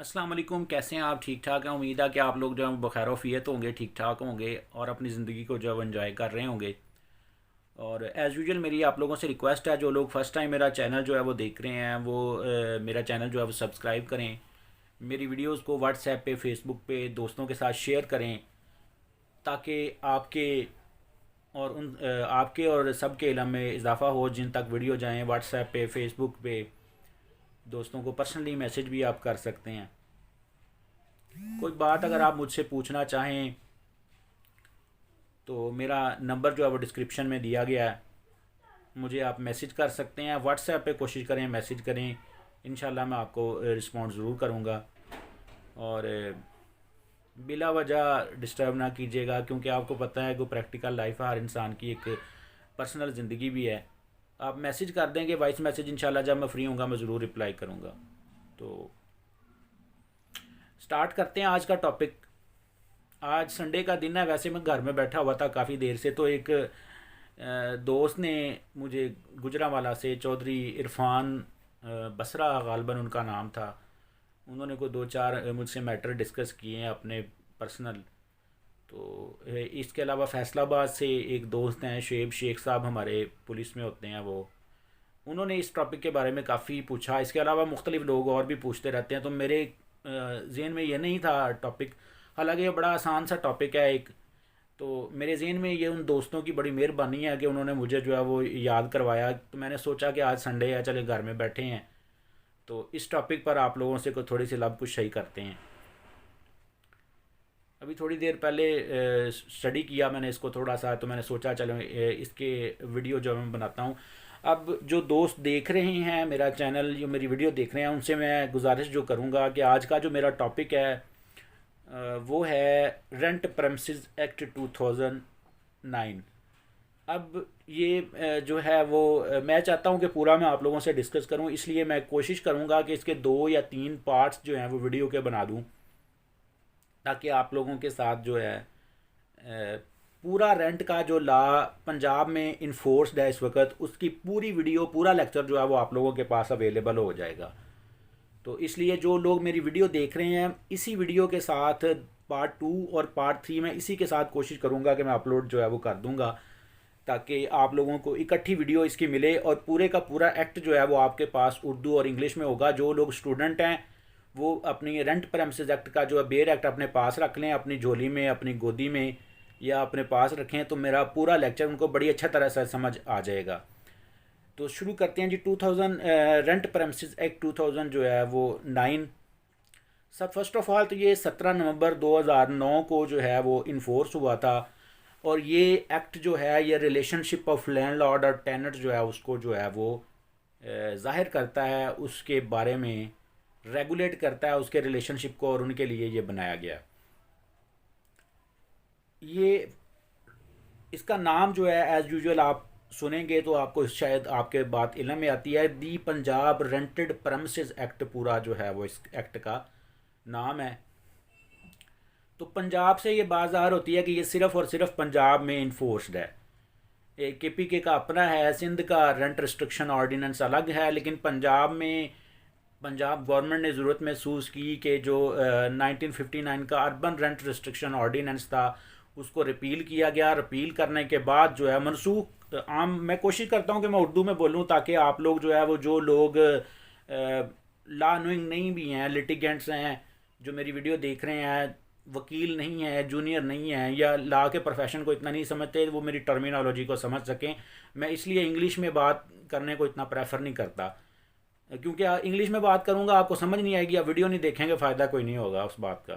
अस्सलाम वालेकुम। कैसे हैं आप? ठीक ठाक हैं? उम्मीद है कि आप लोग जो हैं बखैर वफ़ियत होंगे, ठीक ठाक होंगे और अपनी ज़िंदगी को जो है एंजॉय कर रहे होंगे। और एज़ यूजुअल मेरी आप लोगों से रिक्वेस्ट है, जो लोग फ़र्स्ट टाइम मेरा चैनल जो है वो देख रहे हैं वो मेरा चैनल जो है वो सब्सक्राइब करें। मेरी वीडियोस को व्हाट्सएप पे, फेसबुक पे दोस्तों के साथ शेयर करें, ताकि आपके और सबके इल्म में इजाफ़ा हो। जिन तक वीडियो जाएँ, व्हाट्सएप पे, फेसबुक पे दोस्तों को पर्सनली मैसेज भी आप कर सकते हैं। कोई बात अगर आप मुझसे पूछना चाहें तो मेरा नंबर जो है वो डिस्क्रिप्शन में दिया गया है। मुझे आप मैसेज कर सकते हैं, व्हाट्सएप पे कोशिश करें, मैसेज करें। इंशाल्लाह मैं आपको रिस्पॉन्ड ज़रूर करूँगा। और बिला वजह डिस्टर्ब ना कीजिएगा, क्योंकि आपको पता है कि प्रैक्टिकल लाइफ है, हर इंसान की एक पर्सनल ज़िंदगी भी है। आप मैसेज कर देंगे, वॉइस मैसेज, इंशाल्लाह जब मैं फ्री होऊंगा मैं ज़रूर रिप्लाई करूँगा। तो स्टार्ट करते हैं आज का टॉपिक। आज संडे का दिन है, वैसे मैं घर में बैठा हुआ था काफ़ी देर से, तो एक दोस्त ने मुझे गुजरांवाला से, चौधरी इरफान बसरा गालबन उनका नाम था, उन्होंने कोई दो चार मुझसे मैटर डिस्कस किए हैं अपने पर्सनल। तो इसके अलावा फैसलाबाद से एक दोस्त हैं, शेब शेख साहब, हमारे पुलिस में होते हैं वो, उन्होंने इस टॉपिक के बारे में काफ़ी पूछा। इसके अलावा मुख्तलिफ लोग और भी पूछते रहते हैं, तो मेरे जहन में ये नहीं था टॉपिक। हालांकि ये बड़ा आसान सा टॉपिक है एक। तो मेरे जहन में ये उन दोस्तों की बड़ी मेहरबानी है कि उन्होंने मुझे जो है वो याद करवाया। तो मैंने सोचा कि आज संडे है, चले घर में बैठे हैं, तो इस टॉपिक पर आप लोगों से कोई थोड़ी सी लब कुछ सही करते हैं। अभी थोड़ी देर पहले स्टडी किया मैंने इसको थोड़ा सा, तो मैंने सोचा चलो इसके वीडियो जो मैं बनाता हूँ। अब जो दोस्त देख रहे हैं मेरा चैनल, जो मेरी वीडियो देख रहे हैं, उनसे मैं गुजारिश जो करूँगा कि आज का जो मेरा टॉपिक है वो है रेंट प्रेमिसेस एक्ट 2009। अब ये जो है वो मैं चाहता हूँ कि पूरा मैं आप लोगों से डिस्कस करूँ, इसलिए मैं कोशिश करूँगा कि इसके 2 या 3 पार्ट्स जो हैं वो वीडियो के बना दूँ, ताकि आप लोगों के साथ जो है पूरा रेंट का जो लॉ पंजाब में इन्फोर्स्ड है इस वक्त, उसकी पूरी वीडियो, पूरा लेक्चर जो है वो आप लोगों के पास अवेलेबल हो जाएगा। तो इसलिए जो लोग मेरी वीडियो देख रहे हैं, इसी वीडियो के साथ पार्ट 2 और पार्ट 3 में इसी के साथ कोशिश करूँगा कि मैं अपलोड जो है वो कर दूँगा, ताकि आप लोगों को इकट्ठी वीडियो इसकी मिले। और पूरे का पूरा एक्ट जो है वो आपके पास उर्दू और इंग्लिश में होगा। जो लोग स्टूडेंट हैं वो अपनी रेंट प्रेमिसेस एक्ट का जो है बेर एक्ट अपने पास रख लें, अपनी झोली में, अपनी गोदी में या अपने पास रखें, तो मेरा पूरा लेक्चर उनको बड़ी अच्छा तरह से समझ आ जाएगा। तो शुरू करते हैं जी। 2000 रेंट प्रेमिसेस एक्ट 2000 जो है वो 9। सब फर्स्ट ऑफ ऑल तो ये 17 नवंबर 2009 को जो है वो इन्फोर्स हुआ था। और ये एक्ट जो है ये रिलेशनशिप ऑफ लैंडलॉर्ड और टेनेंट जो है उसको जो है वो जाहिर करता है, उसके बारे में रेगुलेट करता है उसके रिलेशनशिप को, और उनके लिए ये बनाया गया। ये इसका नाम जो है एज़ यूजुअल आप सुनेंगे तो आपको शायद आपके बात इल्म में आती है, दी पंजाब रेंटेड प्रेमिसेस एक्ट पूरा जो है वो इस एक्ट का नाम है। तो पंजाब से ये बात ज़ाहिर होती है कि ये सिर्फ़ और सिर्फ पंजाब में इन्फोर्स्ड है। KPK का अपना है, सिंध का रेंट रिस्ट्रिक्शन ऑर्डिनेंस अलग है, लेकिन पंजाब में पंजाब गवर्नमेंट ने ज़रूरत महसूस की कि जो 1959 का अर्बन रेंट रिस्ट्रिक्शन ऑर्डिनेंस था उसको रिपील किया गया। रिपील करने के बाद जो है मनसूख, आम मैं कोशिश करता हूँ कि मैं उर्दू में बोलूँ ताकि आप लोग जो है वो, जो लोग लॉ नोइंग नहीं भी हैं, लिटिगेंट्स हैं, जो मेरी वीडियो देख रहे हैं, वकील नहीं है, जूनियर नहीं है, या लॉ के प्रोफेशन को इतना नहीं समझते, वो मेरी टर्मिनोलॉजी को समझ सकें। मैं इसलिए इंग्लिश में बात करने को इतना प्रेफर नहीं करता, क्योंकि इंग्लिश में बात करूँगा आपको समझ नहीं आएगी, आप वीडियो नहीं देखेंगे, फ़ायदा कोई नहीं होगा उस बात का।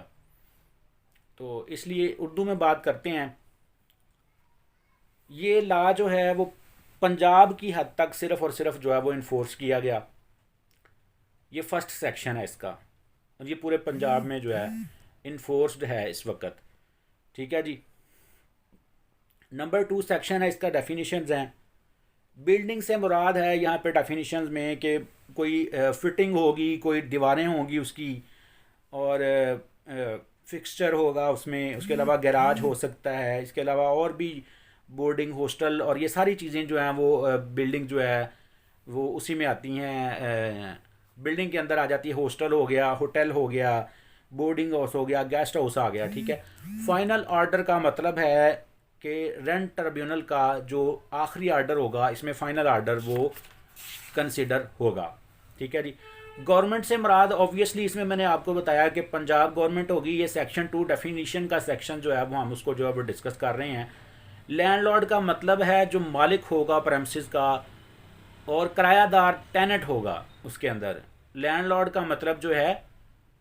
तो इसलिए उर्दू में बात करते हैं। ये लॉ जो है वो पंजाब की हद तक सिर्फ़ और सिर्फ जो है वो इन्फोर्स किया गया। ये फर्स्ट सेक्शन है इसका, और ये पूरे पंजाब में जो है इन्फोर्स्ड है इस वक्त। ठीक है जी। नंबर 2 सेक्शन है, इसका डेफिनेशंस हैं। बिल्डिंग से मुराद है यहाँ पे डेफिनेशंस में कि कोई फिटिंग होगी, कोई दीवारें होंगी उसकी, और फिक्सचर होगा उसमें, उसके अलावा गैराज हो सकता है, इसके अलावा और भी बोर्डिंग, हॉस्टल, और ये सारी चीज़ें जो हैं वो बिल्डिंग जो है वो उसी में आती हैं, बिल्डिंग के अंदर आ जाती है, हॉस्टल हो गया, होटल हो गया, बोर्डिंग हाउस हो गया, गेस्ट हाउस आ गया, ठीक है। फाइनल ऑर्डर का मतलब है कि रेंट ट्रिब्यूनल का जो आखिरी ऑर्डर होगा, इसमें फाइनल ऑर्डर वो कंसिडर होगा, ठीक है जी। गवर्नमेंट से मुराद ऑब्वियसली इसमें मैंने आपको बताया कि पंजाब गवर्नमेंट होगी। ये सेक्शन 2 डेफिनीशन का सेक्शन जो है वो हम उसको जो है वो डिस्कस कर रहे हैं। लैंडलॉर्ड का मतलब है जो मालिक होगा प्रेमिसेस का, और किरायादार टेनेंट होगा उसके अंदर। लैंडलॉर्ड का मतलब जो है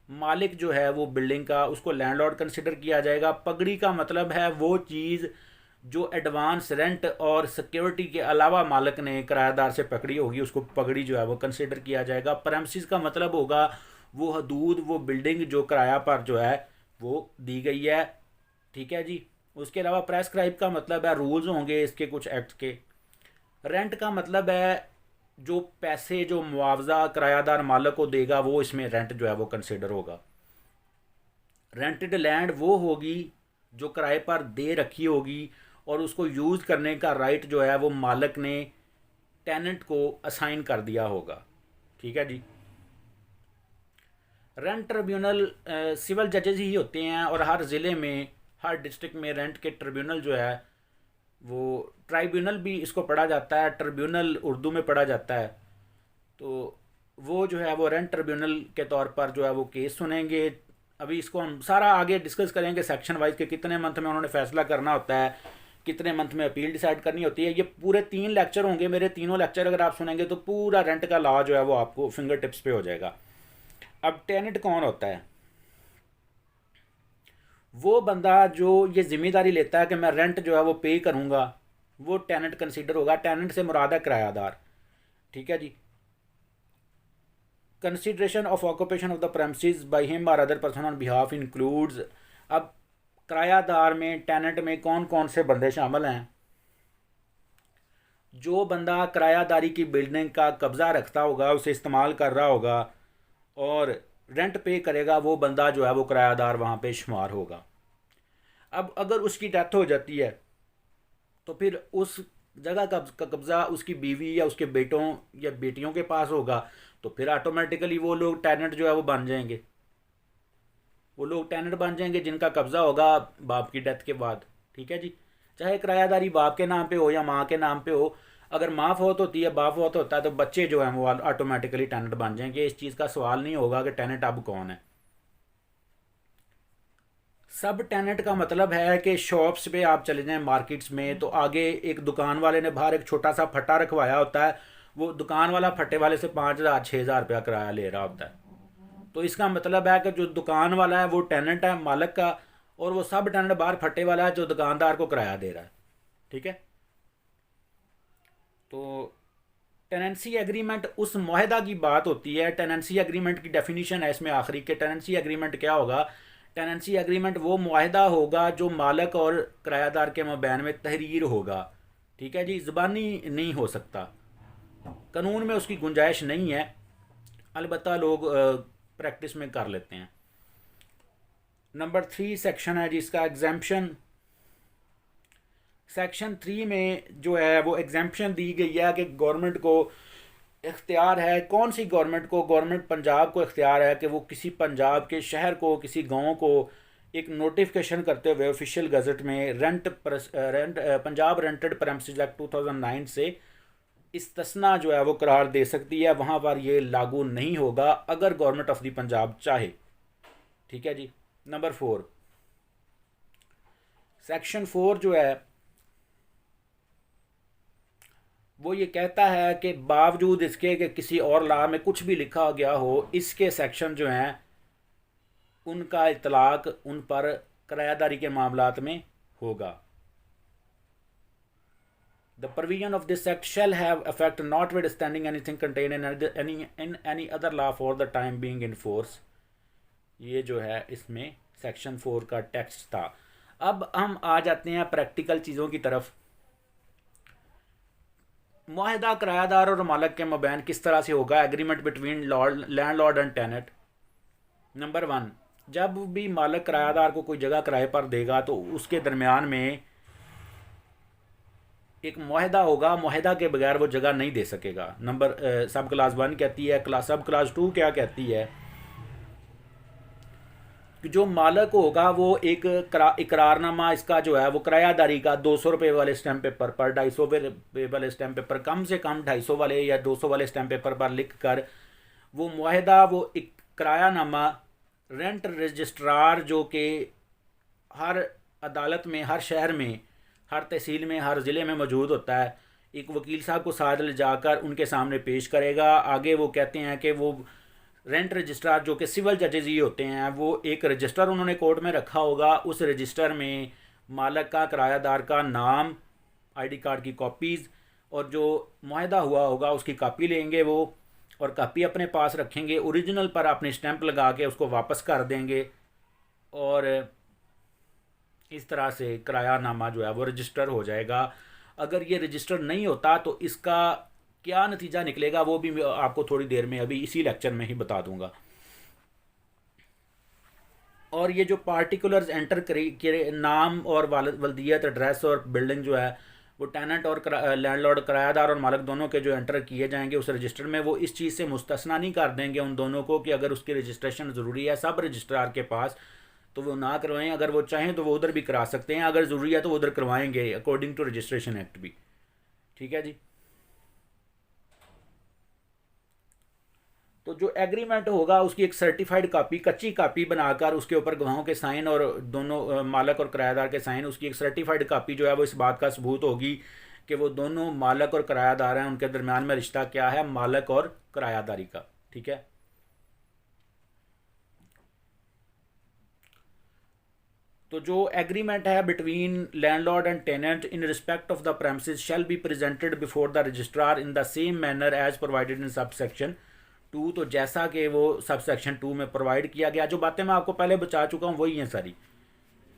मालिक जो है वो बिल्डिंग का, उसको लैंडलॉर्ड कंसिडर किया जाएगा। पगड़ी का मतलब है वो चीज़ जो एडवांस रेंट और सिक्योरिटी के अलावा मालिक ने किराएदार से पकड़ी होगी, उसको पगड़ी जो है वो कंसिडर किया जाएगा। प्रेमिसेस का मतलब होगा वो हदूद, वो बिल्डिंग जो किराया पर जो है वो दी गई है, ठीक है जी। उसके अलावा प्रेस्क्राइब का मतलब है रूल्स होंगे इसके कुछ एक्ट के। रेंट का मतलब है जो पैसे, जो मुआवजा किरायादार मालिक को देगा वो इसमें रेंट जो है वो कंसिडर होगा। रेंटेड लैंड वो होगी जो किराए पर दे रखी होगी और उसको यूज़ करने का राइट जो है वो मालिक ने टेनेंट को असाइन कर दिया होगा, ठीक है जी। रेंट ट्रिब्यूनल सिविल जजेस ही होते हैं, और हर ज़िले में, हर डिस्ट्रिक्ट में रेंट के ट्रिब्यूनल जो है वो, ट्राइब्यूनल भी इसको पढ़ा जाता है, ट्रिब्यूनल उर्दू में पढ़ा जाता है। तो वो जो है वो रेंट ट्रिब्यूनल के तौर पर जो है वो केस सुनेंगे। अभी इसको हम सारा आगे डिस्कस करेंगे सेक्शन वाइज के कितने मंथ में उन्होंने फैसला करना होता है, कितने मंथ में अपील डिसाइड करनी होती है। ये पूरे 3 लेक्चर होंगे मेरे, तीनों लेक्चर अगर आप सुनेंगे तो पूरा रेंट का लॉ जो है वो आपको फिंगर टिप्स पे हो जाएगा। अब टेनेंट कौन होता है? वो बंदा जो ये जिम्मेदारी लेता है कि मैं रेंट जो है वो पे करूँगा, वो टेनेंट कंसीडर होगा। टेनेंट से मुराद है किरायादार, ठीक है जी। Consideration of occupation of the premises by him और other person on behalf includes. अब किरायादार में, टेनेंट में कौन कौन से बंदे शामिल हैं? जो बंदा किरायादारी की बिल्डिंग का कब्ज़ा रखता होगा, उसे इस्तेमाल कर रहा होगा और रेंट पे करेगा, वो बंदा जो है वो किरायादार वहाँ पे शुमार होगा। अब अगर उसकी डेथ हो जाती है तो फिर उस जगह का कब्ज़ा उसकी बीवी या उसके बेटों या बेटियों के पास होगा, तो फिर ऑटोमेटिकली वो लोग टेनेंट जो है वो बन जाएंगे। वो लोग टेनेंट बन जाएंगे जिनका कब्ज़ा होगा बाप की डेथ के बाद, ठीक है जी। चाहे किरायादारी बाप के नाम पे हो या माँ के नाम पे हो, अगर माँ फौत होती है, बाप फौत होता है, तो बच्चे जो हैं वो ऑटोमेटिकली टेनेंट बन जाएंगे। इस चीज़ का सवाल नहीं होगा कि टेनेंट अब कौन है। सब टेनेंट का मतलब है कि शॉप्स पे आप चले जाएं, मार्केट्स में, तो आगे एक दुकान वाले ने बाहर एक छोटा सा फट्टा रखवाया होता है, वो दुकान वाला फट्टे वाले से 5,000 6,000 रुपया किराया ले रहा होता है। तो इसका मतलब है कि जो दुकान वाला है वो टेनेंट है मालिक का, और वो सब टेनेंट बाहर फट्टे वाला है जो दुकानदार को किराया दे रहा है, ठीक है। तो टेनेंसी एग्रीमेंट उस मुआहदा की बात होती है। टेनेंसी एग्रीमेंट की डेफिनीशन है इसमें आखिरी के। टेनेंसी एग्रीमेंट क्या होगा? टेनेंसी एग्रीमेंट वो मुआहदा होगा जो मालिक और किरायादार के मबैन में तहरीर होगा, ठीक है जी। ज़बानी नहीं हो सकता, कानून में उसकी गुंजाइश नहीं है, अलबत्ता लोग प्रैक्टिस में कर लेते हैं। नंबर 3 सेक्शन है जिसका एग्जाम्पशन। सेक्शन 3 में जो है वो एग्जाम्पशन दी गई है कि गवर्नमेंट को इख्तियार है। कौन सी गवर्नमेंट को? गवर्नमेंट पंजाब को इख्तियार है कि वो किसी पंजाब के शहर को, किसी गांव को एक नोटिफिकेशन करते हुए ऑफिशियल गजट में पंजाब रेंटेड प्रेमिसेस एक्ट 2009 से इस्तिस्ना जो है वो करार दे सकती है। वहाँ पर ये लागू नहीं होगा अगर गवर्नमेंट ऑफ द पंजाब चाहे, ठीक है जी। नंबर 4, सेक्शन 4 जो है वो ये कहता है कि बावजूद इसके कि किसी और लॉ में कुछ भी लिखा गया हो, इसके सेक्शन जो हैं उनका इतलाक उन पर किरायादारी के मामलात में होगा। The provision of this act shall have effect notwithstanding anything contained in any other law for the time being in force। ये जो है इसमें सेक्शन 4 का टेक्स्ट था। अब हम आ जाते हैं प्रैक्टिकल चीज़ों की तरफ। मुआहदा किरायादार और मालिक के मबैन किस तरह से होगा? Agreement between landlord and tenant. Number 1, जब भी मालिक किरायादार को कोई जगह किराए पर देगा तो उसके दरमियान में एक मुआहदा होगा, मुआहदा के बगैर वो जगह नहीं दे सकेगा। नंबर सब क्लास 1 कहती है, सब क्लास 2 क्या कहती है कि जो मालक होगा वो एक इकरारनामा इसका जो है वो किरायादारी का 200 रुपये वाले स्टैम्प पेपर पर, 250 रुपये वाले स्टैम्प पेपर, कम से कम 250 वाले या 200 वाले स्टैम्प पेपर पर लिख कर वो मुआहदा, वो एक किरायानामा रेंट रजिस्ट्रार जो कि हर अदालत में, हर शहर में, हर तहसील में, हर ज़िले में मौजूद होता है, एक वकील साहब को साथ ले जाकर उनके सामने पेश करेगा। आगे वो कहते हैं कि वो रेंट रजिस्ट्रार जो कि सिविल जजेज ही होते हैं, वो एक रजिस्टर उन्होंने कोर्ट में रखा होगा। उस रजिस्टर में मालक का, किरायादार का नाम, आईडी कार्ड की कॉपीज़ और जो मुआहदा हुआ होगा उसकी कापी लेंगे वो, और कापी अपने पास रखेंगे। ओरिजिनल पर अपने स्टैंप लगा के उसको वापस कर देंगे और इस तरह से किरायानामा जो है वो रजिस्टर हो जाएगा। अगर ये रजिस्टर नहीं होता तो इसका क्या नतीजा निकलेगा वो भी मैं आपको थोड़ी देर में अभी इसी लेक्चर में ही बता दूंगा। और ये जो पार्टिकुलर्स एंटर करे, नाम और वल्दियत, एड्रेस और बिल्डिंग जो है वो टेनेंट और लैंडलॉर्ड, किरायादार और मालिक दोनों के जो एंटर किए जाएंगे उस रजिस्टर में, वो इस चीज़ से मुस्तस्ना नहीं कर देंगे उन दोनों को कि अगर उसकी रजिस्ट्रेशन ज़रूरी है सब रजिस्ट्रार के पास तो वो ना करवाएं। अगर वो चाहें तो वो उधर भी करा सकते हैं, अगर ज़रूरी है तो वो उधर करवाएंगे अकॉर्डिंग टू रजिस्ट्रेशन एक्ट भी। ठीक है जी। तो जो एग्रीमेंट होगा उसकी एक सर्टिफाइड कापी, कच्ची कापी बनाकर उसके ऊपर गवाहों के साइन और दोनों मालक और किरायादार के साइन, उसकी एक सर्टिफाइड कापी जो है वो इस बात का सबूत होगी कि वो दोनों मालक और किरायादार हैं, उनके दरमियान में रिश्ता क्या है, मालक और किरायादारी का। ठीक है। तो जो एग्रीमेंट है between landlord and tenant in respect of the premises shall be presented before the registrar in the same manner as provided in sub section 2। तो जैसा कि वो सब सेक्शन 2 में प्रोवाइड किया गया, जो बातें मैं आपको पहले बता चुका हूँ वही हैं सारी,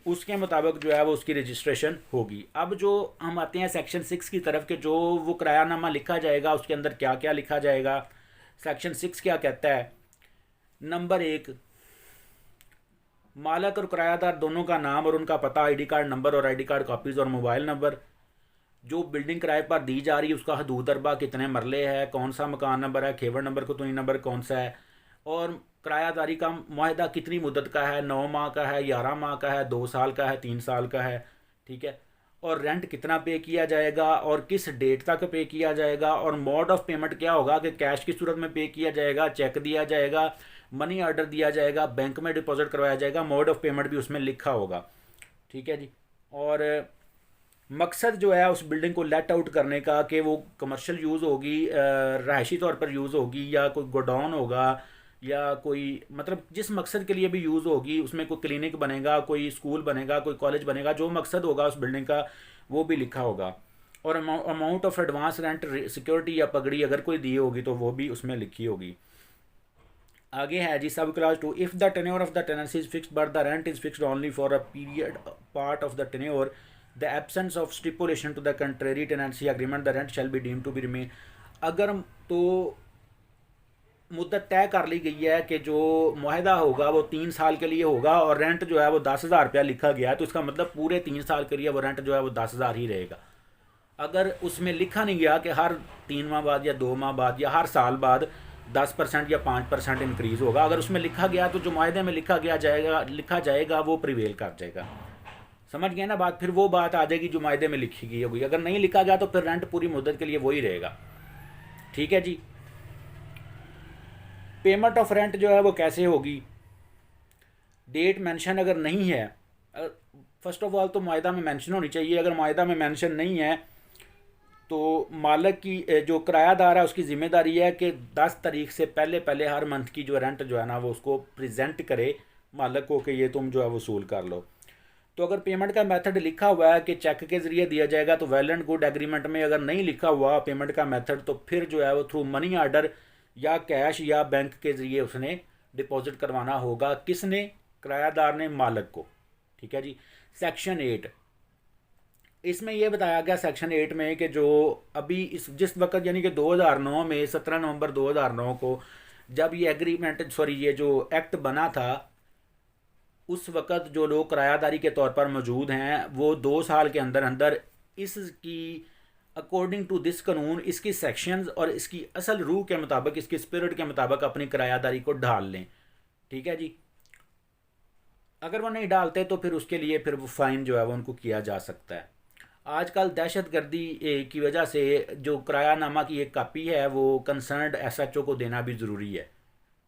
उसके मुताबिक जो है वो उसकी रजिस्ट्रेशन होगी। अब जो हम आते हैं सेक्शन 6 की तरफ, के जो वो किरायानामा लिखा जाएगा उसके अंदर क्या क्या लिखा जाएगा। सेक्शन 6 क्या कहता है? नंबर 1, मालक और किरायादार दोनों का नाम और उनका पता, आईडी कार्ड नंबर और आईडी कार्ड कॉपीज़ और मोबाइल नंबर। जो बिल्डिंग किराए पर दी जा रही है उसका हदूद अरबा, कितने मरले है, कौन सा मकान नंबर है, खेवर नंबर, कुतुनी नंबर कौन सा है, और किरायादारी का मुआहदा कितनी मुद्दत का है, 9 माह का है, 11 माह का है, 2 साल का है, 3 साल का है। ठीक है। और रेंट कितना पे किया जाएगा और किस डेट तक पे किया जाएगा, और मोड ऑफ पेमेंट क्या होगा, कि कैश की सूरत में पे किया जाएगा, चेक दिया जाएगा, मनी ऑर्डर दिया जाएगा, बैंक में डिपॉजिट करवाया जाएगा, मोड ऑफ पेमेंट भी उसमें लिखा होगा। ठीक है जी। और मकसद जो है उस बिल्डिंग को लेट आउट करने का कि वो कमर्शियल यूज़ होगी, रहायशी तौर पर यूज़ होगी, या कोई गोडाउन होगा, या कोई मतलब जिस मकसद के लिए भी यूज़ होगी, उसमें कोई क्लिनिक बनेगा, कोई स्कूल बनेगा, कोई कॉलेज बनेगा, जो मकसद होगा उस बिल्डिंग का वो भी लिखा होगा। और amount of advance rent, security या पगड़ी अगर कोई दी होगी तो वो भी उसमें लिखी होगी। आगे है जी sub clause 2, if the tenure of the tenancy is fixed but the rent is fixed only for a period part of the tenure, the absence of stipulation to the contrary tenancy agreement, the rent shall be deemed to be remain. अगर तो मुद्दत तय कर ली गई है कि जो मुआहदा होगा वो 3 साल के लिए होगा और रेंट जो है वो 10,000 रुपया लिखा गया है, तो इसका मतलब पूरे 3 साल के लिए वो रेंट जो है वो 10,000 ही रहेगा। अगर उसमें लिखा नहीं गया कि हर 3 माह बाद या 2 माह बाद या हर साल बाद 10% या 5% इंक्रीज़ होगा, अगर उसमें लिखा गया तो जो मुआहदे में लिखा जाएगा वो प्रिवेल कर जाएगा। समझ गए ना बात? फिर वो बात आ जाएगी जो मुआहदे में लिखी गई होगी। अगर नहीं लिखा गया तो फिर रेंट पूरी मुद्दत के लिए वही रहेगा। ठीक है जी। पेमेंट ऑफ रेंट जो है वो कैसे होगी? डेट मेंशन अगर नहीं है, फर्स्ट ऑफ ऑल तो मुआहदा में मेंशन होनी चाहिए। अगर मुआहदा में मेंशन नहीं है तो मालिक की जो किरायादार है उसकी ज़िम्मेदारी है कि 10 तारीख से पहले पहले हर मंथ की जो रेंट जो है ना वो उसको प्रेजेंट करे मालिक को कि ये तुम जो है वसूल कर लो। तो अगर पेमेंट का मेथड लिखा हुआ है कि चेक के ज़रिए दिया जाएगा तो वेल एंड गुड एग्रीमेंट में। अगर नहीं लिखा हुआ पेमेंट का मेथड तो फिर जो है वो थ्रू मनी ऑर्डर या कैश या बैंक के ज़रिए उसने डिपॉजिट करवाना होगा। किसने? किरायादार ने मालिक को। ठीक है जी। सेक्शन 8, इसमें यह बताया गया सेक्शन 8 में कि जो अभी जिस वक्त यानी कि 2009 में 17 नवंबर 2009 को जब ये ये जो एक्ट बना था, उस वक़्त जो लोग किरायादारी के तौर पर मौजूद हैं वो 2 साल के अंदर अंदर इसकी अकॉर्डिंग टू दिस कानून इसकी सेक्शंस और इसकी असल रूह के मुताबिक, इसकी स्पिरिट के मुताबिक अपनी किरायादारी को ढाल लें। ठीक है जी। अगर वो नहीं डालते तो फिर उसके लिए फिर वो फ़ाइन जो है वो उनको किया जा सकता है। आजकल दहशत गर्दी की वजह से जो किरायानामा की एक कापी है वो कंसर्न्ड एसएचओ को देना भी ज़रूरी है।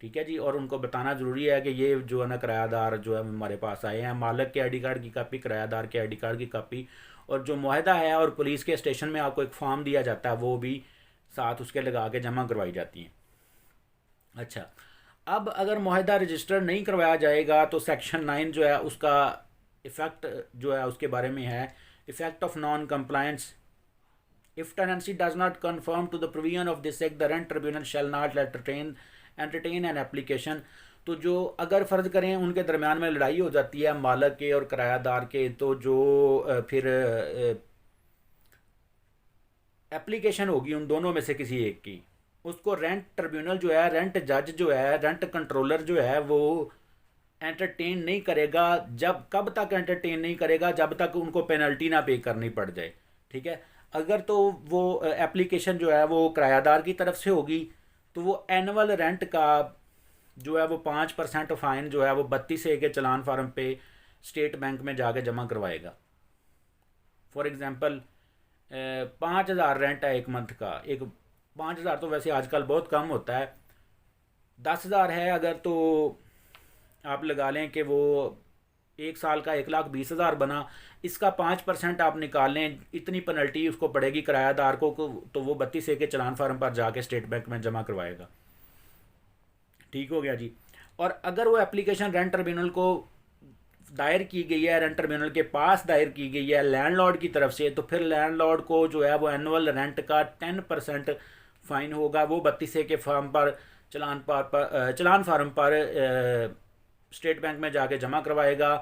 ठीक है जी। और उनको बताना ज़रूरी है कि ये जो है ना किरायादार जो है हमारे पास आए हैं, मालिक के आईडी कार्ड की कापी, किरायादार के आईडी कार्ड की कापी, और जो मुआहदा है और पुलिस के स्टेशन में आपको एक फॉर्म दिया जाता है वो भी साथ उसके लगा के जमा करवाई जाती हैं। अच्छा, अब अगर मुआहदा रजिस्टर नहीं करवाया जाएगा तो सेक्शन 9 जो है उसका इफ़ेक्ट जो है उसके बारे में है, effect of non compliance. If tenancy does not confirm to the provision of this act the rent tribunal shall not entertain an application. तो जो अगर फ़र्ज़ करें उनके दरमियान में लड़ाई हो जाती है मालिक के और किरायादार के, तो जो फिर एप्लीकेशन होगी उन दोनों में से किसी एक की, उसको रेंट ट्रिब्यूनल जो है, रेंट जज जो है, रेंट कंट्रोलर जो है वो एंटरटेन नहीं करेगा। जब कब तक एंटरटेन नहीं करेगा? जब तक उनको पेनल्टी ना पे करनी पड़ जाए। ठीक है। अगर तो वो एप्लीकेशन जो है वो किरायादार की तरफ से होगी तो वो एनुअल रेंट का जो है वो 5% फ़ाइन जो है वो 32A के चलान फार्म पे स्टेट बैंक में जाके जमा करवाएगा। फॉर एग्ज़ाम्पल 5,000 रेंट है एक मंथ का, एक 5,000 तो वैसे आजकल बहुत कम होता है, 10,000 है अगर, तो आप लगा लें कि वो एक साल का 1,20,000 बना, इसका 5% आप निकाल लें, इतनी पेनल्टी उसको पड़ेगी किरायादार को, तो वो 32A के चलान फार्म पर जाके स्टेट बैंक में जमा करवाएगा। ठीक हो गया जी। और अगर वो एप्लीकेशन रेंट ट्रिब्यूनल को दायर की गई है, रेंट ट्रिब्यूनल के पास दायर की गई है लैंडलॉर्ड की तरफ से, तो फिर लैंडलॉर्ड को जो है वो एनुअल रेंट का 10% फ़ाइन होगा। वो 32A के फॉर्म पर चलान फार्म पर स्टेट बैंक में जाके जमा करवाएगा।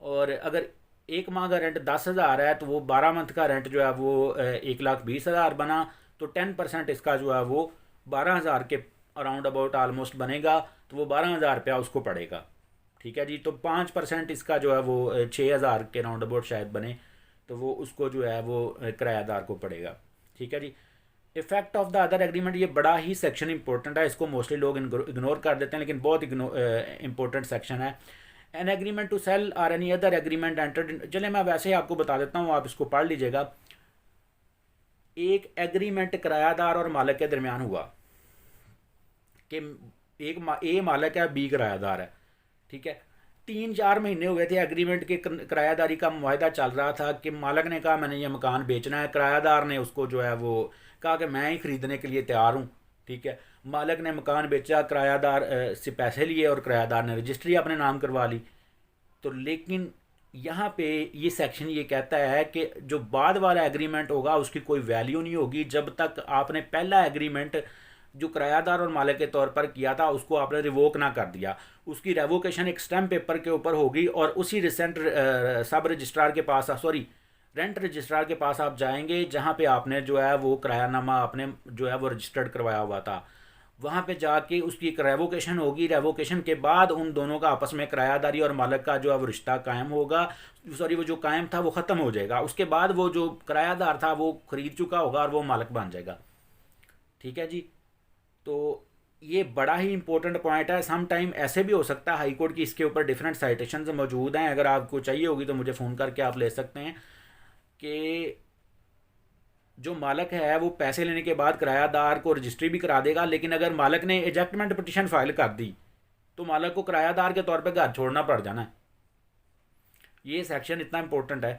और अगर एक माह का रेंट 10,000 है तो वो 12 मंथ का रेंट जो है वो 1,20,000 बना, तो 10% इसका जो है वो 12,000 के अराउंड अबाउट आलमोस्ट बनेगा, तो वो 12,000 रुपया उसको पड़ेगा। ठीक है जी। तो 5% इसका जो है वो 6,000 के राउंड अबाउट शायद बने, तो वो उसको जो है वो किरायादार को पड़ेगा। ठीक है जी। Effect of the other agreement, ये बड़ा ही सेक्शन इंपॉर्टेंट है, इसको मोस्टली लोग इग्नोर कर देते हैं, लेकिन बहुत इंपॉर्टेंट सेक्शन है। एन एग्रीमेंट टू सेल और एनी अदर एग्रीमेंट एंटर्ड, चले मैं वैसे ही आपको बता देता हूँ, आप इसको पढ़ लीजिएगा। एक एग्रीमेंट किरायादार और मालिक के दरमियान हुआ कि ए मालिक है, बी किरायादार है। ठीक है। 3-4 महीने हुए थे एग्रीमेंट के, किरायादारी का मुआहदा चल रहा था कि मालिक ने कहा मैंने ये मकान बेचना है, किरायादार ने उसको जो है वो कहा कि मैं ही ख़रीदने के लिए तैयार हूँ। ठीक है। मालिक ने मकान बेचा, किरायादार से पैसे लिए और किरायादार ने रजिस्ट्री अपने नाम करवा ली। तो लेकिन यहाँ पे ये सेक्शन ये कहता है कि जो बाद वाला एग्रीमेंट होगा उसकी कोई वैल्यू नहीं होगी जब तक आपने पहला एग्रीमेंट जो किरायादार और मालिक के तौर पर किया था उसको आपने रिवोक ना कर दिया। उसकी रेवोकेशन एक स्टैम्प पेपर के ऊपर होगी और उसी रिसेंट सब रजिस्ट्रार के पास, सॉरी रेंट रजिस्ट्रार के पास आप जाएंगे जहाँ पे आपने जो है वो किरायानामा आपने जो है वो रजिस्टर्ड करवाया हुआ था, वहाँ पे जाके उसकी एक रेवोकेशन होगी। रेवोकेशन के बाद उन दोनों का आपस में किरायादारी और मालिक का जो है वो रिश्ता कायम होगा, सॉरी वो जो कायम था वो ख़त्म हो जाएगा। उसके बाद वो जो किरायादार था वो ख़रीद चुका होगा और वो मालिक बन जाएगा। ठीक है जी। तो ये बड़ा ही इंपॉर्टेंट पॉइंट है। सम टाइम ऐसे भी हो सकता है, हाई कोर्ट की इसके ऊपर डिफरेंट साइटेशंस मौजूद हैं, अगर आपको चाहिए होगी तो मुझे फ़ोन करके आप ले सकते हैं कि जो मालिक है वो पैसे लेने के बाद किरायादार को रजिस्ट्री भी करा देगा, लेकिन अगर मालिक ने एजेक्टमेंट पिटीशन फाइल कर दी तो मालिक को किरायादार के तौर पर घर छोड़ना पड़ जाना है। ये सेक्शन इतना इंपॉर्टेंट है।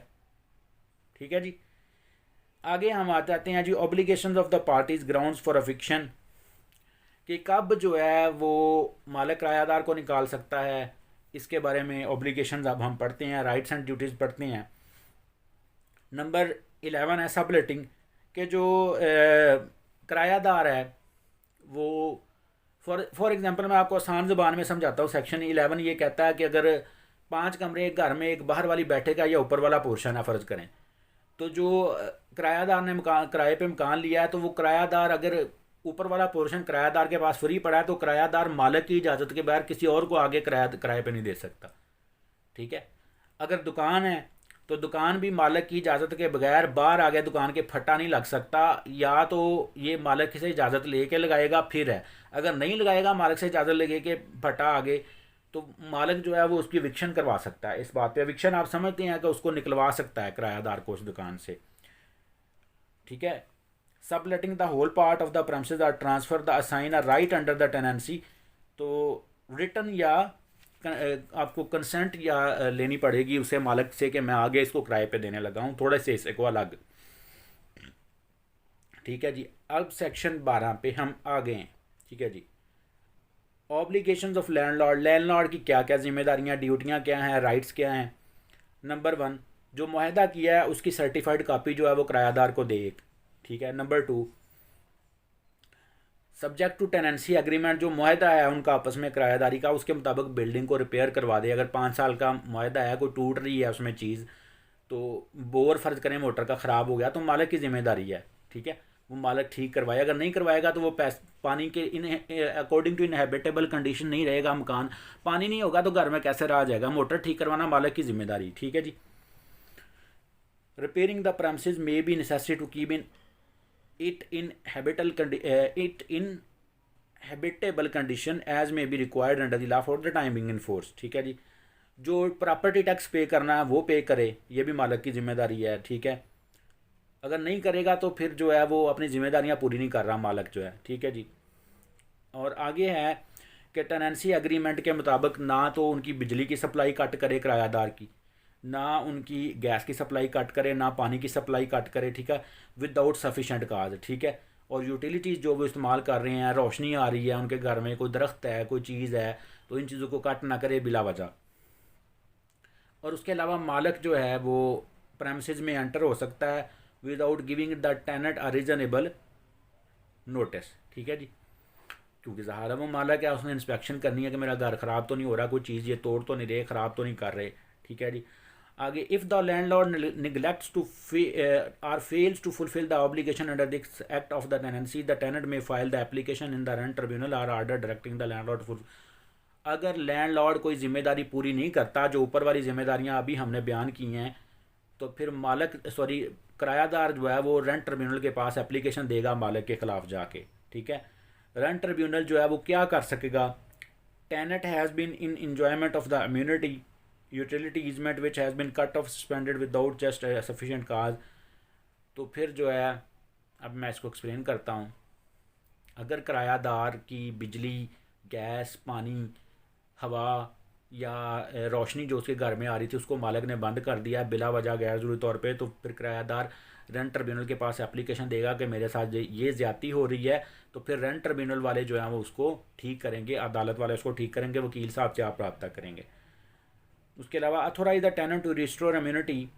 ठीक है जी। आगे हम आ जाते हैं जी obligations of the parties grounds for affliction, कि कब जो है वो मालिक किरायादार को निकाल सकता है, इसके बारे में ऑब्लिगेशंस अब हम पढ़ते हैं, राइट्स एंड ड्यूटीज़ पढ़ते हैं। नंबर 11 है सबलेटिंग, कि जो किरायादार है वो फॉर एग्जांपल मैं आपको आसान ज़ुबान में समझाता हूँ। सेक्शन 11 ये कहता है कि अगर 5 कमरे एक घर में एक बाहर वाली बैठेगा या ऊपर वाला पोर्शन है फ़र्ज़ करें, तो जो किरायादार ने मकान किराए पे मकान लिया है तो वो किरायादार अगर ऊपर वाला पोर्शन किरायादार के पास फ्री पड़ा है तो किरायादार मालिक की इजाज़त के बगैर किसी और को आगे किराए पे नहीं दे सकता। ठीक है। अगर दुकान है तो दुकान भी मालिक की इजाज़त के बगैर बाहर आगे दुकान के फटा नहीं लग सकता। या तो ये मालिक से इजाज़त लेके लगाएगा, फिर है अगर नहीं लगाएगा मालिक से इजाज़त लेके के फटा आगे, तो मालिक जो है वो उसकी विक्शन करवा सकता है। इस बात पे विक्शन आप समझते हैं कि उसको निकलवा सकता है किरायादार को उस दुकान से। ठीक है। Sub letting the whole part of the premises or transfer the assign a right under the tenancy. तो रिटर्न या आपको कंसेंट या लेनी पड़ेगी उसे मालिक से कि मैं आगे इसको किराए पे देने लगा हूँ, थोड़े से हिस्से को अलग। ठीक है जी। अब सेक्शन 12 पे हम आ गए हैं। ठीक है जी। ऑब्लिगेशंस ऑफ लैंडलॉर्ड, लैंडलॉर्ड की क्या क्या जिम्मेदारियाँ, ड्यूटियाँ क्या हैं, राइट्स क्या हैं। नंबर 1, जो मुआहदा किया है उसकी सर्टिफाइड कापी जो है वो किरायादार को दे। ठीक है। Number 2, subject to tenancy agreement, जो मुआहदा है उनका आपस में किरायादारी का, उसके मुताबिक बिल्डिंग को रिपेयर करवा दे। अगर 5 साल का मुआहदा है, कोई टूट रही है उसमें चीज़, तो बोर फर्ज करें मोटर का ख़राब हो गया तो मालिक की जिम्मेदारी है। ठीक है। वो मालिक ठीक करवाए। अगर नहीं करवाएगा तो वो पानी के अकॉर्डिंग टू इनहेबिटेबल कंडीशन नहीं रहेगा मकान, पानी नहीं होगा तो घर में कैसे रहा जाएगा। मोटर ठीक करवाना मालिक की जिम्मेदारी। ठीक है जी। Repairing the premises may be necessary to keep in it in habitable condition as may be required under the law for the time being in force। ठीक है जी। जो प्रॉपर्टी टैक्स पे करना है वो पे करे, ये भी मालिक की जिम्मेदारी है। ठीक है। अगर नहीं करेगा तो फिर जो है वो अपनी जिम्मेदारियां पूरी नहीं कर रहा मालिक जो है। ठीक है जी। और आगे है कि टेनेंसी एग्रीमेंट के मुताबिक ना तो उनकी बिजली की सप्लाई कट करे किरायादार की, ना उनकी गैस की सप्लाई कट करे, ना पानी की सप्लाई कट करे। ठीक है। विदाउट सफिशेंट काज। ठीक है। और यूटिलिटीज़ जो वो इस्तेमाल कर रहे हैं, रोशनी आ रही है उनके घर में, कोई दरख्त है, कोई चीज़ है, तो इन चीज़ों को कट ना करे बिला वजह। और उसके अलावा मालिक जो है वो प्रेमिसेस में एंटर हो सकता है without giving the tenant a reasonable notice. ठीक है जी। क्योंकि ज़ाहिर है वो मालिक है, उसने इंस्पेक्शन करनी है कि मेरा घर ख़राब तो नहीं हो रहा, कोई चीज़ ये तोड़ तो नहीं रहे, ख़राब तो नहीं कर रहे। ठीक है जी। आगे, if the landlord neglects to or fails to fulfil the obligation under this act of the tenancy, the tenant may file the application in the rent tribunal or order directing the landlord full. अगर landlord कोई जिम्मेदारी पूरी नहीं करता, जो ऊपर वाली जिम्मेदारियां अभी हमने बयान की हैं, तो फिर किरायादार जो है वो रेंट ट्रिब्यूनल के पास एप्लीकेशन देगा मालिक के खिलाफ जाके। ठीक है। रेंट ट्रिब्यूनल जो है वो क्या कर सकेगा, tenant has been in enjoyment of the immunity utility easement which has been cut off suspended without just sufficient cause. तो फिर जो है, अब मैं इसको एक्सप्लेन करता हूँ। अगर किरायादार की बिजली, गैस, पानी, हवा या रोशनी जो उसके घर में आ रही थी उसको मालिक ने बंद कर दिया बिला वजह गैर ज़रूरी तौर पे, तो फिर किरायादार रेंट ट्रिब्यूनल के पास एप्लीकेशन देगा कि मेरे साथ ये ज़्यादती हो रही है। तो फिर रेंट ट्रिब्यूनल वाले जो हैं वो उसको ठीक करेंगे, अदालत वाले उसको ठीक करेंगे, वकील साहब से आप रब्ता करेंगे। उसके अलावा authorise the tenant to restore immunity.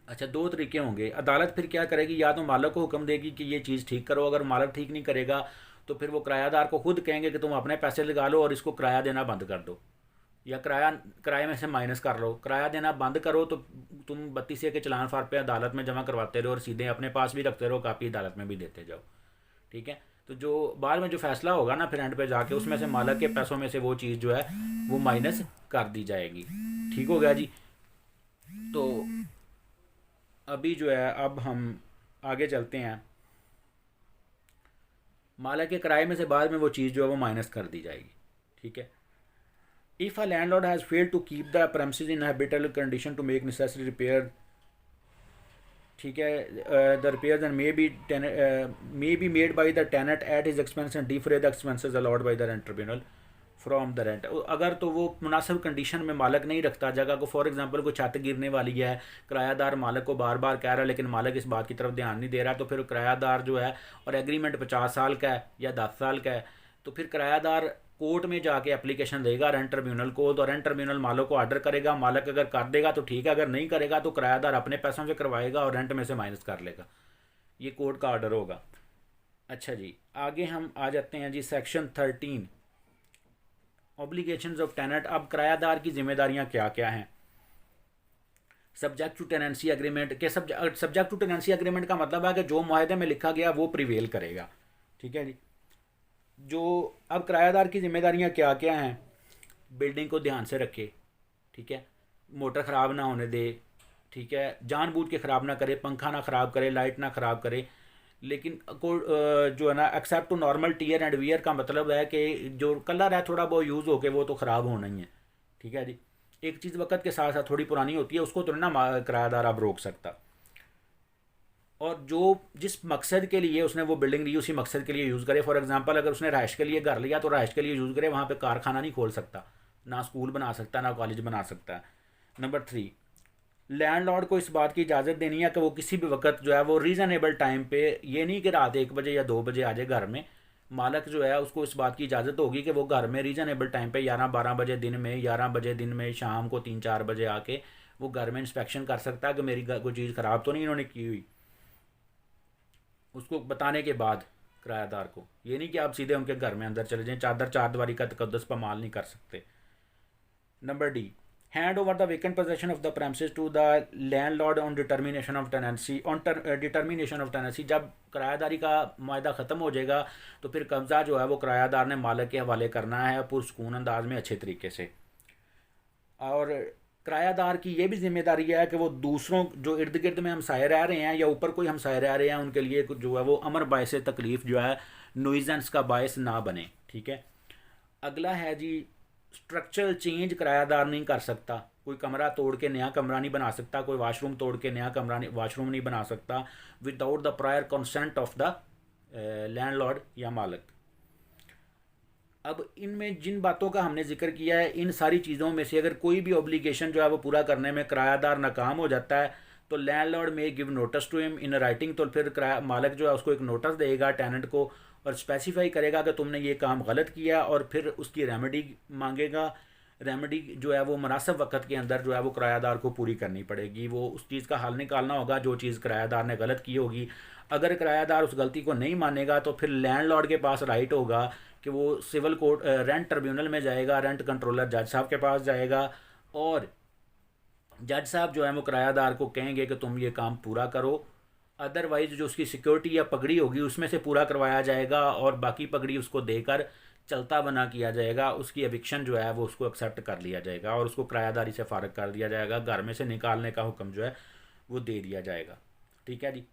अच्छा, 2 तरीके होंगे। अदालत फिर क्या करेगी, या तो मालिक को हुक्म देगी कि ये चीज़ ठीक करो, अगर मालिक ठीक नहीं करेगा तो फिर वो किरायादार को खुद कहेंगे कि तुम अपने पैसे लगा लो और इसको किराया देना बंद कर दो, या किराए में से माइनस कर लो। किराया देना बंद करो तो तुम 32 के चलान फार पे अदालत में जमा करवाते रहो और सीधे अपने पास भी रखते रहो, कापी अदालत में भी देते जाओ। ठीक है। तो जो बाद में जो फैसला होगा ना फिर एंड पे जाके, उसमें से मालिक के पैसों में से वो चीज़ जो है वो माइनस कर दी जाएगी। ठीक हो गया जी। तो अभी जो है अब हम आगे चलते हैं। मालिक के किराए में से बाद में वो चीज़ जो है वो माइनस कर दी जाएगी। ठीक है। If a landlord has failed to keep the premises in habitable condition to make necessary repair. ठीक है। The repairs and may be made by the tenant at his expense and defray the expenses allot by the rent tribunal from the rent. अगर तो वो मुनासिब condition में मालिक नहीं रखता जगह को, फॉर एग्जांपल कोई छत गिरने वाली है, किरायादार मालिक को बार बार कह रहा है लेकिन मालिक इस बात की तरफ ध्यान नहीं दे रहा, तो फिर किरायादार जो है, और एग्रीमेंट 50 साल का है या 10 साल का है, तो फिर किरायादार कोर्ट में जाके एप्लीकेशन देगा रेंट ट्रिब्यूनल को, तो रेंट ट्रिब्यूनल मालिक को ऑर्डर करेगा। मालिक अगर कर देगा तो ठीक है, अगर नहीं करेगा तो किरायादार अपने पैसों से करवाएगा और रेंट में से माइनस कर लेगा। ये कोर्ट का ऑर्डर होगा। अच्छा जी, आगे हम आ जाते हैं जी सेक्शन 13, ऑब्लिगेशंस ऑफ टेनेंट। अब किरायादार की जिम्मेदारियां क्या क्या हैं। सब्जेक्ट टू टेनेंसी एग्रीमेंट के सब्जेक्ट टू टेनेंसी एग्रीमेंट का मतलब है कि जो मुआहदे में लिखा गया वो प्रिवेल करेगा। ठीक है जी। जो अब किरायादार की जिम्मेदारियां क्या क्या हैं, बिल्डिंग को ध्यान से रखे। ठीक है। मोटर ख़राब ना होने दे, ठीक है, जानबूझ के ख़राब ना करे, पंखा ना ख़राब करे, लाइट ना ख़राब करे। लेकिन जो है ना, except to normal tear and wear का मतलब है कि जो कलर है थोड़ा बहुत यूज़ होके वो तो ख़राब होना ही है, ठीक है जी। एक चीज़ वक्त के साथ साथ थोड़ी पुरानी होती है, उसको तो ना किराएदार अब रोक सकता। और जो जिस मकसद के लिए उसने वो बिल्डिंग ली उसी मकसद के लिए यूज़ करे। फॉर एग्जांपल अगर उसने रहायश के लिए घर लिया तो रहायश के लिए यूज़ करे, वहाँ पे कारखाना नहीं खोल सकता, ना स्कूल बना सकता, ना कॉलेज बना सकता। नंबर 3, लैंडलॉर्ड को इस बात की इजाज़त देनी है कि वो किसी भी वक्त जो है वो रीज़नेबल टाइम पे, ये नहीं कि रात 1 बजे या 2 बजे आ जाए घर में। मालक जो है उसको इस बात की इजाज़त होगी कि वो घर में रीज़नेबल टाइम पे 11-12 बजे दिन में, 11 बजे दिन में, शाम को 3-4 बजे आके वो घर में इंस्पेक्शन कर सकता है कि मेरी कोई चीज़ ख़राब तो नहीं इन्होंने की हुई, उसको बताने के बाद किराएदार को। ये नहीं कि आप सीधे उनके घर में अंदर चले जाएं, चादर चारदीवारी का तकद्दुस पामाल नहीं कर सकते। Number D, hand over the vacant possession of the premises to the landlord on determination of tenancy. Determination of tenancy, जब किराएदारी का मायदा ख़त्म हो जाएगा तो फिर कब्ज़ा जो है वो किराएदार ने मालिक के हवाले करना है पुरसकून अंदाज में, अच्छे तरीके से। और किरायादार की ये भी जिम्मेदारी है कि वो दूसरों जो इर्द गिर्द में हमसाए रह रहे हैं या ऊपर कोई हमसाए रह रहे हैं उनके लिए जो है वो अमर बायस तकलीफ़ जो है, नॉइजेंस का बायस ना बने, ठीक है। अगला है जी, स्ट्रक्चरल चेंज किरायादार नहीं कर सकता। कोई कमरा तोड़ के नया कमरा नहीं बना सकता, कोई वाशरूम तोड़ के नया कमरा नहीं, वाशरूम नहीं बना सकता without the prior consent of the landlord या मालिक। अब इनमें जिन बातों का हमने जिक्र किया है, इन सारी चीज़ों में से अगर कोई भी ऑब्लिगेशन जो है वो पूरा करने में किरायादार नाकाम हो जाता है तो landlord may give notice to him in writing. तो फिर मालिक जो है उसको एक नोटिस देगा टेनेंट को और स्पेसिफाई करेगा कि तुमने ये काम गलत किया, और फिर उसकी रेमेडी मांगेगा। रेमेडी जो है वो मुनासिब वक्त के अंदर जो है वो किरायादार को पूरी करनी पड़ेगी। वो उस चीज़ का हल निकालना होगा जो चीज़ किरायादार ने गलत की होगी। अगर किरायादार उस गलती को नहीं मानेगा तो फिर लैंडलॉर्ड के पास राइट होगा कि वो सिविल कोर्ट रेंट ट्रिब्यूनल में जाएगा, रेंट कंट्रोलर जज साहब के पास जाएगा, और जज साहब जो है वो किरायादार को कहेंगे कि तुम ये काम पूरा करो। अदरवाइज़ जो उसकी सिक्योरिटी या पगड़ी होगी उसमें से पूरा करवाया जाएगा और बाकी पगड़ी उसको देकर चलता बना किया जाएगा। उसकी एविक्शन जो है वो उसको एक्सेप्ट कर लिया जाएगा और उसको किरायादारी से फारग कर दिया जाएगा, घर में से निकालने का हुक्म जो है वो दे दिया जाएगा, ठीक है जी।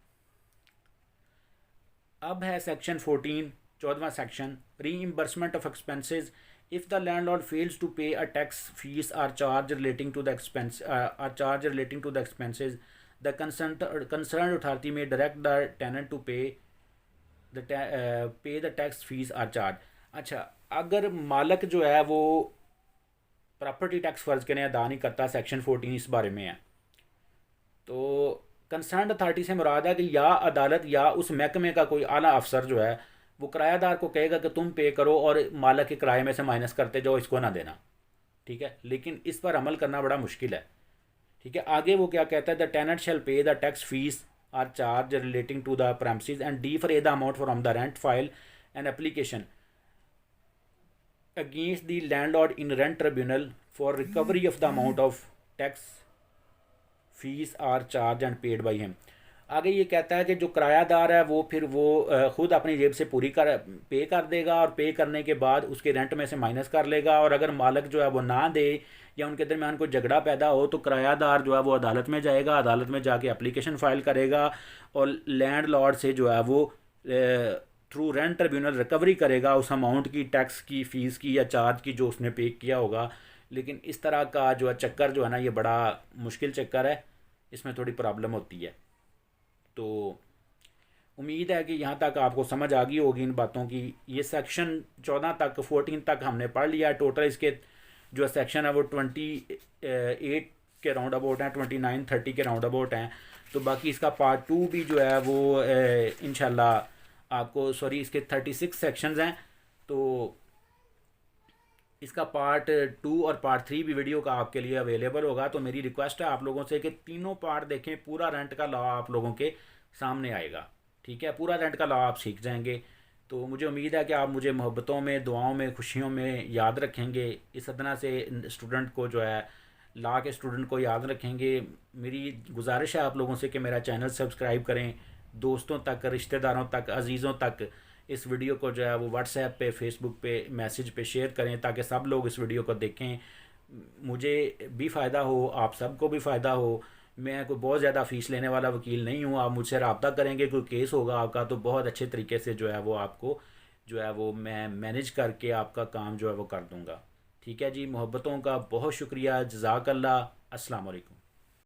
अब है सेक्शन 14, 14वां section, reimbursement of expenses. If the landlord fails to pay a tax fees or charge relating to the expenses, the concerned authority may direct the tenant to pay the tax fees or charge। अच्छा, अगर मालक जो है वो property tax फ़र्ज के अदा नहीं करता, सेक्शन 14 इस बारे में है, तो कंसर्न अथॉरिटी से मुराद है कि या अदालत या उस महकमे का कोई आला अफसर जो है वो किरायादार को कहेगा कि तुम पे करो और मालक के किराए में से माइनस करते जाओ, इसको ना देना, ठीक है। लेकिन इस पर अमल करना बड़ा मुश्किल है, ठीक है। आगे वो क्या कहता है, the tenant shall pay the tax fees or charge relating to the premises and differ the amount from the rent file and application against the landlord in rent tribunal for recovery of the amount of tax fees or charge and paid by him. आगे ये कहता है कि जो किरायादार है वो फिर वो ख़ुद अपनी जेब से पूरी पे कर देगा और पे करने के बाद उसके रेंट में से माइनस कर लेगा, और अगर मालिक जो है वो ना दे या उनके दरमियान कोई झगड़ा पैदा हो तो किरायादार जो है वो अदालत में जाएगा, अदालत में जाके एप्लीकेशन फ़ाइल करेगा और लैंडलॉर्ड से जो है वो थ्रू रेंट ट्रिब्यूनल रिकवरी करेगा उस अमाउंट की, टैक्स की, फ़ीस की या चार्ज की जो उसने पे किया होगा। लेकिन इस तरह का जो है चक्कर जो है ना ये बड़ा मुश्किल चक्कर है, इसमें थोड़ी प्रॉब्लम होती है। तो उम्मीद है कि यहाँ तक आपको समझ आ गई होगी इन बातों की। ये सेक्शन 14 तक 14 तक हमने पढ़ लिया। टोटल इसके जो सेक्शन है वो 28 के राउंड अबाउट हैं, 29-30 के राउंड अबाउट हैं। तो बाकी इसका पार्ट 2 भी जो है वो इंशाल्लाह आपको, सॉरी इसके 36 सेक्शंस हैं, तो इसका पार्ट 2 और पार्ट 3 भी वीडियो का आपके लिए अवेलेबल होगा। तो मेरी रिक्वेस्ट है आप लोगों से कि तीनों पार्ट देखें, पूरा रेंट का लॉ आप लोगों के सामने आएगा, ठीक है। पूरा रेंट का लॉ आप सीख जाएंगे। तो मुझे उम्मीद है कि आप मुझे मोहब्बतों में, दुआओं में, खुशियों में याद रखेंगे। इस तरह से स्टूडेंट को जो है, लॉ के स्टूडेंट को याद रखेंगे। मेरी गुजारिश है आप लोगों से कि मेरा चैनल सब्सक्राइब करें, दोस्तों तक, रिश्तेदारों तक, अजीज़ों तक इस वीडियो को जो है वो व्हाट्सएप पे, फेसबुक पे, मैसेज पे शेयर करें ताकि सब लोग इस वीडियो को देखें मुझे भी फ़ायदा हो, आप सबको भी फ़ायदा हो। मैं कोई बहुत ज़्यादा फ़ीस लेने वाला वकील नहीं हूँ। आप मुझसे रब्ता करेंगे, कोई केस होगा आपका, तो बहुत अच्छे तरीके से जो है वो आपको जो है वो मैं मैनेज करके आपका काम जो है वो कर दूँगा। ठीक है जी, मोहब्बतों का बहुत शुक्रिया, जज़ाकल्लाह, अस्सलाम वालेकुम।